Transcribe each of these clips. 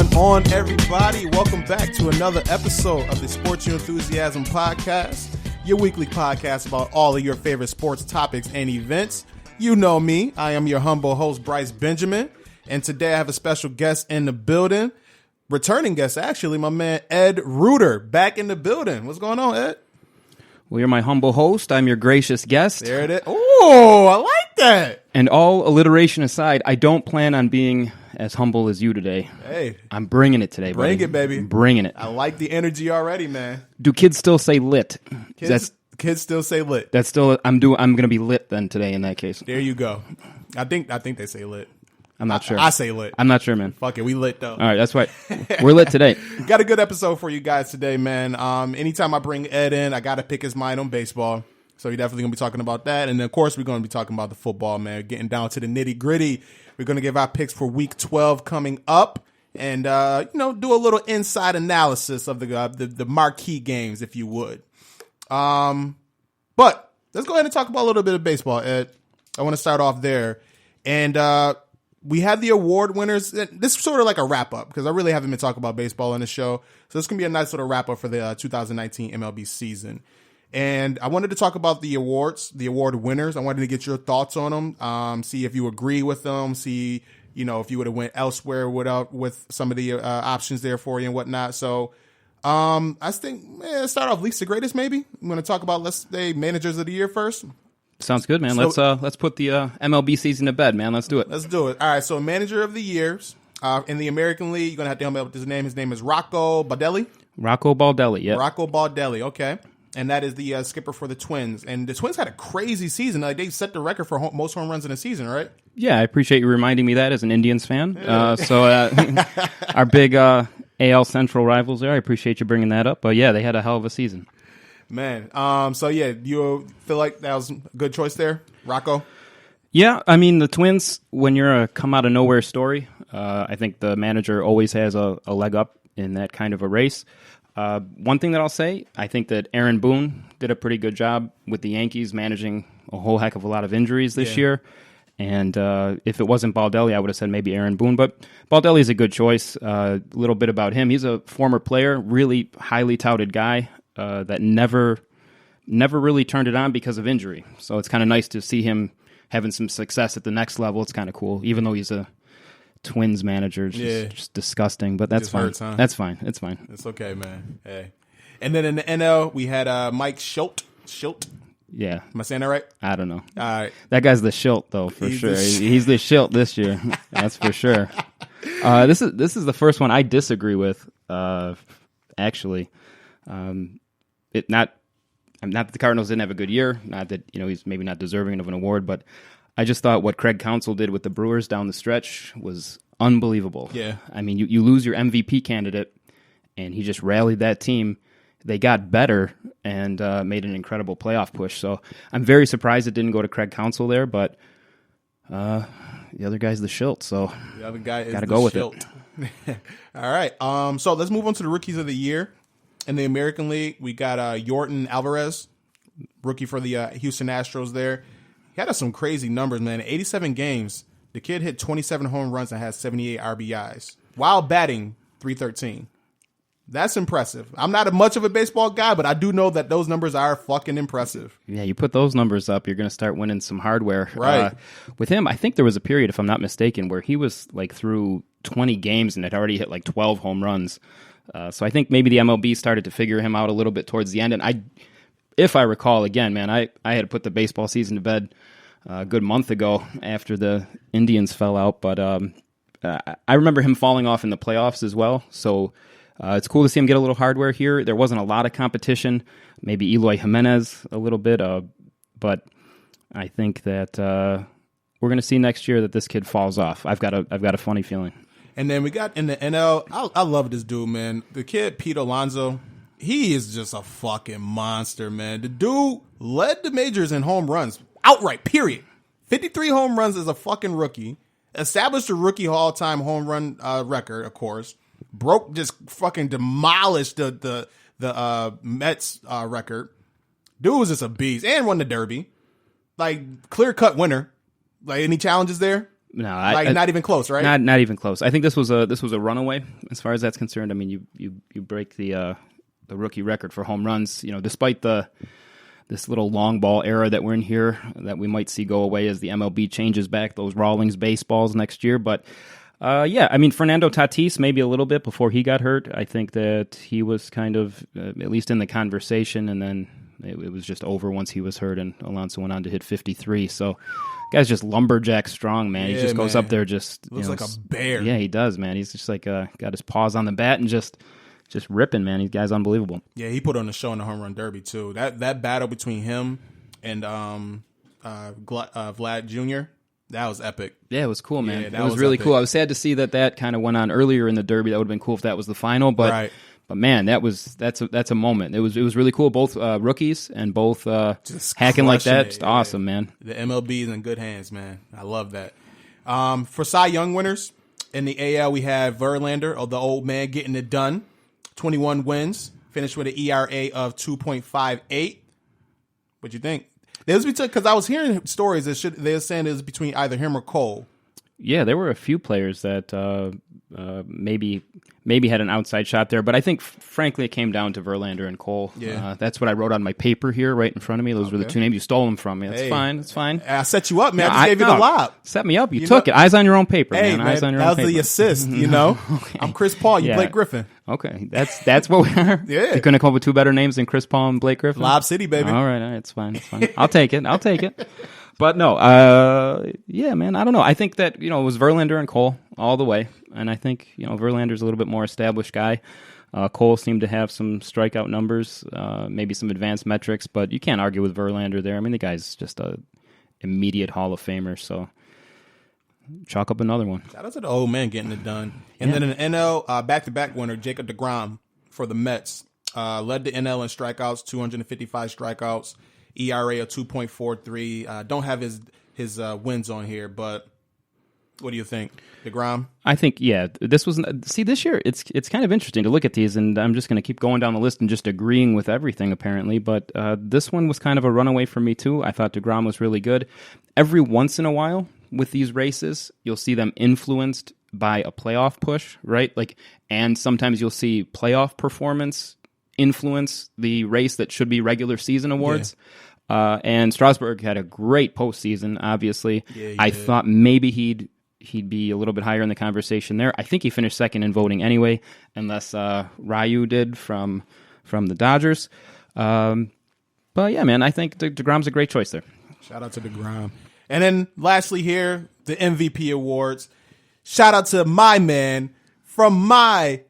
going on, everybody? Welcome back to another episode of the Sports You Enthusiasm Podcast, your weekly podcast about all of your favorite sports topics and events. You know me. I am your humble host, Bryce Benjamin, and today I have a special guest in the building. Returning guest, actually, my man Ed Rueter, back in the building. What's going on, Ed? Well, you're my humble host. I'm your gracious guest. There it is. Oh, I like that. And all alliteration aside, I don't plan on being as humble as you today. Hey. I'm bringing it today, buddy. Bring it, baby. I'm bringing it. I like the energy already, man. Do kids still say lit? Kids still say lit. That's still, I'm going to be lit then today in that case. There you go. I think they say lit. I'm not sure. I say lit. I'm not sure, man. Fuck it, we lit though. All right, that's right. We're lit today. Got a good episode for you guys today, man. Anytime I bring Ed in, I got to pick his mind on baseball. So you're definitely going to be talking about that. And then, of course, we're going to be talking about the football, man. Getting down to the nitty gritty. We're going to give our picks for week 12 coming up and, do a little inside analysis of the marquee games, if you would. But let's go ahead and talk about a little bit of baseball, Ed. I want to start off there. And, we had the award winners. This is sort of like a wrap up because I really haven't been talking about baseball on the show. So this can be a nice little wrap up for the 2019 MLB season. And I wanted to talk about the awards, the award winners. I wanted to get your thoughts on them, see if you agree with them, see, if you would have went elsewhere with some of the options there for you and whatnot. So I think, let's start off least to greatest maybe. I'm going to talk about, let's say, managers of the year first. Sounds good, man. Let's put the MLB season to bed, man. Let's do it. Let's do it. All right, so manager of the years in the American League, you're going to have to help me out with his name. His name is Rocco Baldelli. Rocco Baldelli, yeah. Rocco Baldelli, okay. And that is the skipper for the Twins. And the Twins had a crazy season. Like, they set the record for most home runs in a season, right? Yeah, I appreciate you reminding me that as an Indians fan. Yeah. Our big AL Central rivals there, I appreciate you bringing that up. But, yeah, they had a hell of a season. Man, you feel like that was a good choice there, Rocco? Yeah, I mean, the Twins, when you're a come-out-of-nowhere story, I think the manager always has a leg up in that kind of a race. One thing that I'll say, I think that Aaron Boone did a pretty good job with the Yankees managing a whole heck of a lot of injuries this year. And if it wasn't Baldelli, I would have said maybe Aaron Boone. But Baldelli is a good choice. A little bit about him. He's a former player, really highly touted guy. That never really turned it on because of injury. So it's kind of nice to see him having some success at the next level. It's kind of cool, even though he's a Twins manager. It's just disgusting, but that's fine. Hurts, huh? That's fine. It's fine. It's okay, man. Hey. And then in the NL, we had Mike Schilt. Yeah. Am I saying that right? I don't know. All right. That guy's the Schilt, though, for sure. He's the Schilt this year. That's for sure. This is the first one I disagree with, actually. Not that the Cardinals didn't have a good year, not that he's maybe not deserving of an award, but I just thought what Craig Counsell did with the Brewers down the stretch was unbelievable. Yeah, I mean, you lose your MVP candidate, and he just rallied that team. They got better and made an incredible playoff push. So I'm very surprised it didn't go to Craig Counsell there, but the other guy's the Schilt, so the other guy is gotta go with Schilt. it. All right, so let's move on to the rookies of the year. In the American League, we got Yordan Alvarez, rookie for the Houston Astros there. He had some crazy numbers, man. 87 games. The kid hit 27 home runs and has 78 RBIs while batting .313. That's impressive. I'm not much of a baseball guy, but I do know that those numbers are fucking impressive. Yeah, you put those numbers up, you're going to start winning some hardware. Right. With him, I think there was a period, if I'm not mistaken, where he was like through 20 games and had already hit like 12 home runs. So I think maybe the MLB started to figure him out a little bit towards the end. And if I recall, again, man, I had put the baseball season to bed a good month ago after the Indians fell out. But I remember him falling off in the playoffs as well. So it's cool to see him get a little hardware here. There wasn't a lot of competition, maybe Eloy Jimenez a little bit. But I think that we're going to see next year that this kid falls off. I've got a funny feeling. And then we got in the NL, I love this dude, man. The kid, Pete Alonso, he is just a fucking monster, man. The dude led the majors in home runs, outright, period. 53 home runs as a fucking rookie. Established a rookie all-time home run record, of course. Just fucking demolished the Mets record. Dude was just a beast. And won the Derby. Like, clear-cut winner. Like, any challenges there? No, not even close, right? Not even close. I think this was a runaway as far as that's concerned. I mean, you break the rookie record for home runs. Despite this little long ball era that we're in here, that we might see go away as the MLB changes back those Rawlings baseballs next year. But I mean, Fernando Tatis maybe a little bit before he got hurt. I think that he was kind of at least in the conversation, and then it was just over once he was hurt, and Alonso went on to hit 53. So. Guy's just lumberjack strong, man. He just goes up there, just looks like a bear. Yeah, he does, man. He's just like got his paws on the bat and just ripping, man. This guy's unbelievable. Yeah, he put on a show in the home run derby too. That battle between him and Vlad Jr. That was epic. Yeah, it was cool, man. Yeah, it was really cool. I was sad to see that kind of went on earlier in the derby. That would have been cool if that was the final, but. Right. But man, that's a moment. It was really cool. Both rookies and both hacking like that. Just awesome, man. The MLB is in good hands, man. I love that. For Cy Young winners in the AL, we have Verlander, the old man, getting it done. 21 wins, finished with an ERA of 2.58. What you think? Because I was hearing stories that they were saying it was between either him or Cole. Yeah, there were a few players that maybe had an outside shot there, but I think, frankly, it came down to Verlander and Cole. Yeah. That's what I wrote on my paper here right in front of me. Those were the two names. You stole them from me. That's fine. That's fine. I set you up, man. I just gave you the lob. Set me up. You took it. Eyes on your own paper, man. Eyes on your own paper. That was the assist, Okay. I'm Chris Paul. You Blake Griffin. Okay. That's what we are? Yeah. You couldn't come up with two better names than Chris Paul and Blake Griffin? Lob City, baby. All right. It's fine. I'll take it. But no, yeah, man, I don't know. I think that, it was Verlander and Cole all the way. And I think, Verlander's a little bit more established guy. Cole seemed to have some strikeout numbers, maybe some advanced metrics, but you can't argue with Verlander there. I mean, the guy's just a immediate Hall of Famer, so chalk up another one. Shout out to the old man getting it done. And then an NL back-to-back winner, Jacob deGrom for the Mets, led the NL in strikeouts, 255 strikeouts. ERA of 2.43. Don't have his wins on here, but what do you think, deGrom? I think this year it's kind of interesting to look at these, and I'm just going to keep going down the list and just agreeing with everything apparently. But this one was kind of a runaway for me too. I thought deGrom was really good. Every once in a while with these races, you'll see them influenced by a playoff push, right? And sometimes you'll see playoff performance influence the race that should be regular season awards. Yeah. And Strasburg had a great postseason, obviously. Yeah, I thought maybe he'd be a little bit higher in the conversation there. I think he finished second in voting anyway, unless Ryu did from the Dodgers. But yeah, man, I think deGrom's a great choice there. Shout out to deGrom. And then lastly here, the MVP awards. Shout out to my man from my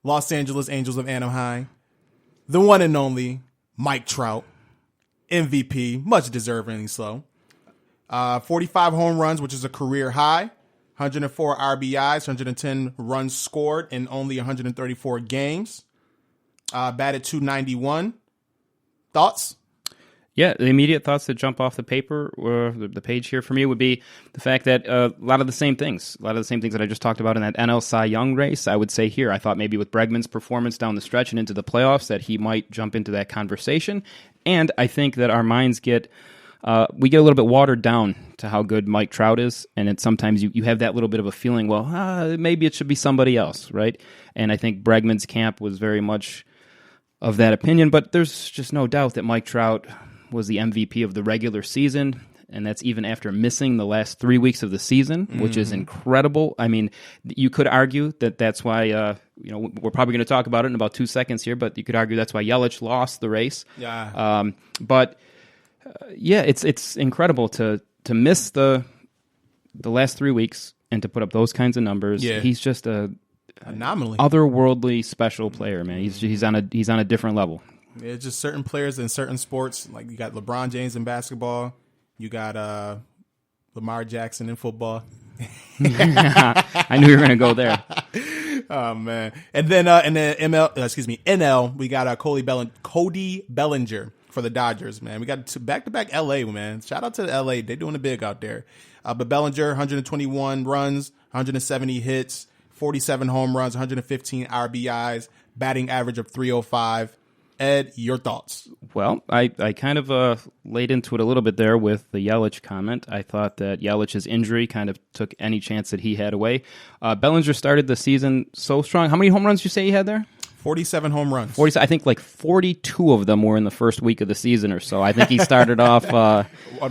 Los Angeles Angels of Anaheim, the one and only Mike Trout, MVP, much deservingly so. 45 home runs, which is a career high, 104 RBIs, 110 runs scored in only 134 games. Batted .291. Thoughts? Yeah, the immediate thoughts that jump off the paper or the page here for me would be the fact that a lot of the same things that I just talked about in that NL Cy Young race, I would say here. I thought maybe with Bregman's performance down the stretch and into the playoffs that he might jump into that conversation. And I think that our minds we get a little bit watered down to how good Mike Trout is. And sometimes you have that little bit of a feeling, well, maybe it should be somebody else, right? And I think Bregman's camp was very much of that opinion. But there's just no doubt that Mike Trout was the MVP of the regular season, and that's even after missing the last 3 weeks of the season, which is incredible. I mean, you could argue that's why, we're probably going to talk about it in about 2 seconds here, but you could argue that's why Yelich lost the race. Yeah. It's incredible to miss the last 3 weeks and to put up those kinds of numbers. Yeah. He's just anomaly, otherworldly special player, man. He's on a different level. It's just certain players in certain sports. Like you got LeBron James in basketball. You got Lamar Jackson in football. I knew you were going to go there. Oh man! And then in the NL, we got Cody Bellinger for the Dodgers. Man, we got back-to-back LA. Man, shout out to the LA. They're doing it big out there. But Bellinger, 121 runs, 170 hits, 47 home runs, 115 RBIs, batting average of .305. Ed, your thoughts? Well, I kind of laid into it a little bit there with the Yelich comment. I thought that Yelich's injury kind of took any chance that he had away. Bellinger started the season so strong. How many home runs did you say he had there? 47 home runs. 40, I think like 42 of them were in the first week of the season or so. I think he started off on a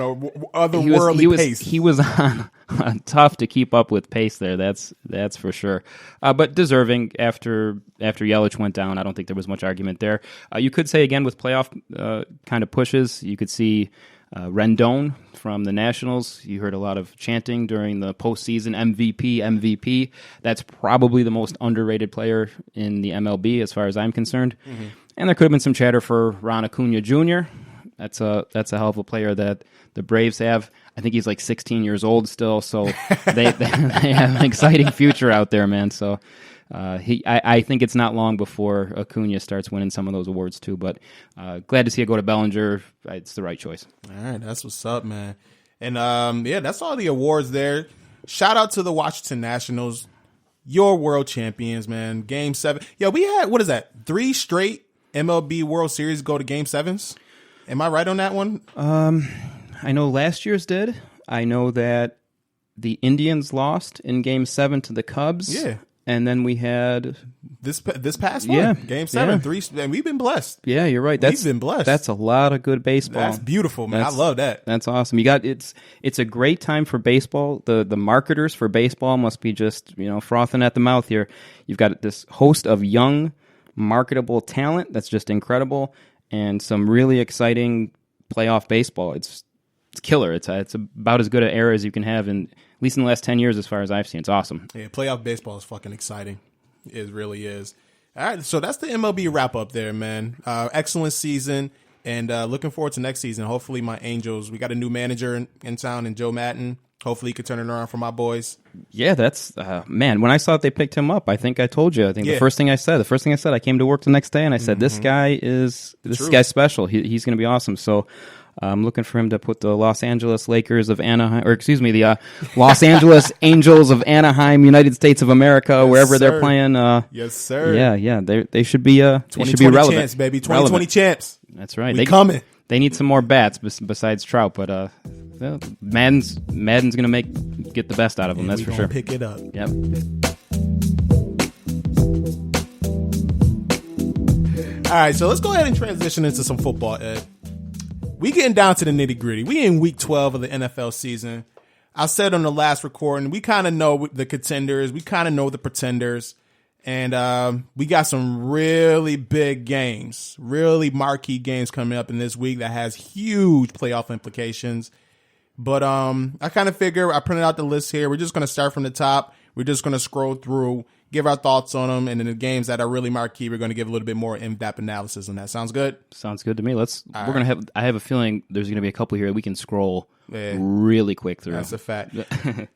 otherworldly pace. He was on tough to keep up with pace there. That's for sure. But deserving after Yelich went down. I don't think there was much argument there. You could say again with playoff kind of pushes, you could see Rendon from the Nationals. You heard a lot of chanting during the postseason, MVP. That's probably the most underrated player in the MLB as far as I'm concerned. Mm-hmm. And there could have been some chatter for Ron Acuna Jr. That's a hell of a player that the Braves have. I think he's like 16 years old still, so they have an exciting future out there, man. So I think it's not long before Acuna starts winning some of those awards too. But glad to see it go to Bellinger. It's the right choice. All right, that's what's up, man. And that's all the awards there. Shout out to the Washington Nationals, your world champions, man. Game 7. Yeah, we had, what is that? 3 straight MLB World Series go to Game 7s. Am I right on that one? I know last year's did. I know that the Indians lost in Game 7 to the Cubs. Yeah. And then we had this past one, Game 7, 3, and we've been blessed. Yeah, you're right. We've been blessed. That's a lot of good baseball. That's beautiful, man. I love that. That's awesome. It's a great time for baseball. The marketers for baseball must be just frothing at the mouth here. You've got this host of young, marketable talent that's just incredible, and some really exciting playoff baseball. It's killer. It's about as good an era as you can have at least in the last 10 years as far as I've seen. It's awesome. Yeah, playoff baseball is fucking exciting. It really is. All right, so that's the MLB wrap-up there, man. Excellent season, and looking forward to next season. Hopefully my Angels, we got a new manager in town, and Joe Madden. Hopefully he could turn it around for my boys. Yeah, that's, man, when I saw that they picked him up, I think I told you. The first thing I said, I came to work the next day, and I said, this guy's special. He's going to be awesome. So I'm looking for him to put the Los Angeles Lakers of Anaheim, the Los Angeles Angels of Anaheim, United States of America, wherever they're playing. Yes, sir. Yeah, they should be. 2020 relevant. Champs, baby. 2020 champs. That's right. They coming. They need some more bats besides Trout, but Madden's gonna get the best out of them. That's for sure. Pick it up. Yep. All right, so let's go ahead and transition into some football, Ed. We getting down to the nitty gritty. We in week 12 of the NFL season. I said on the last recording, we kind of know the contenders. We kind of know the pretenders. And we got some really big games, really marquee games coming up in this week that has huge playoff implications. But I kind of figure I printed out the list here. We're just going to start from the top. We're just going to scroll through, give our thoughts on them, and then the games that are really marquee, we're going to give a little bit more in-depth analysis on that. Sounds good? Sounds good to me. I have a feeling there's going to be a couple here that we can scroll really quick through. That's a fact.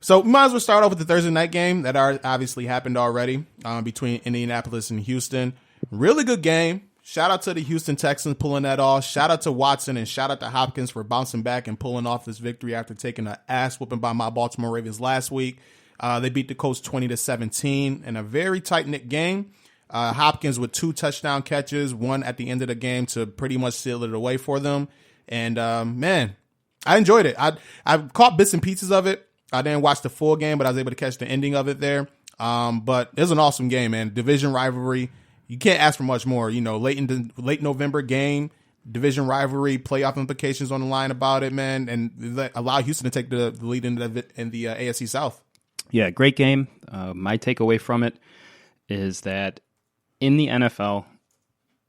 So we might as well start off with the Thursday night game that obviously happened already between Indianapolis and Houston. Really good game. Shout out to the Houston Texans pulling that off. Shout out to Watson and shout out to Hopkins for bouncing back and pulling off this victory after taking an ass whooping by my Baltimore Ravens last week. They beat the Colts 20-17 in a very tight-knit game. Hopkins with 2 touchdown catches, one at the end of the game to pretty much seal it away for them. And, man, I enjoyed it. I caught bits and pieces of it. I didn't watch the full game, but I was able to catch the ending of it there. But it was an awesome game, man. Division rivalry. You can't ask for much more. Late November game, division rivalry, playoff implications on the line about it, man. And allow Houston to take the lead in the AFC South. Yeah, great game. My takeaway from it is that in the NFL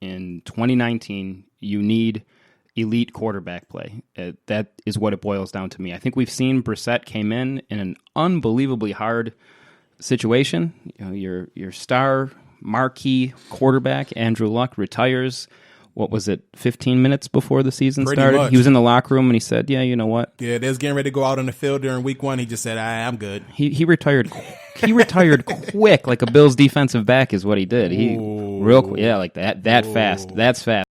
in 2019, you need elite quarterback play. That is what it boils down to me. I think we've seen Brissett came in an unbelievably hard situation. Your star marquee quarterback, Andrew Luck, retires. What was it, 15 minutes before the season started? Much. He was in the locker room and he said, yeah, you know what? Yeah, they was getting ready to go out on the field during week 1. He just said, I'm good. He retired. He retired quick, like a Bills defensive back is what he did. Real quick. Yeah, like that fast. That's fast.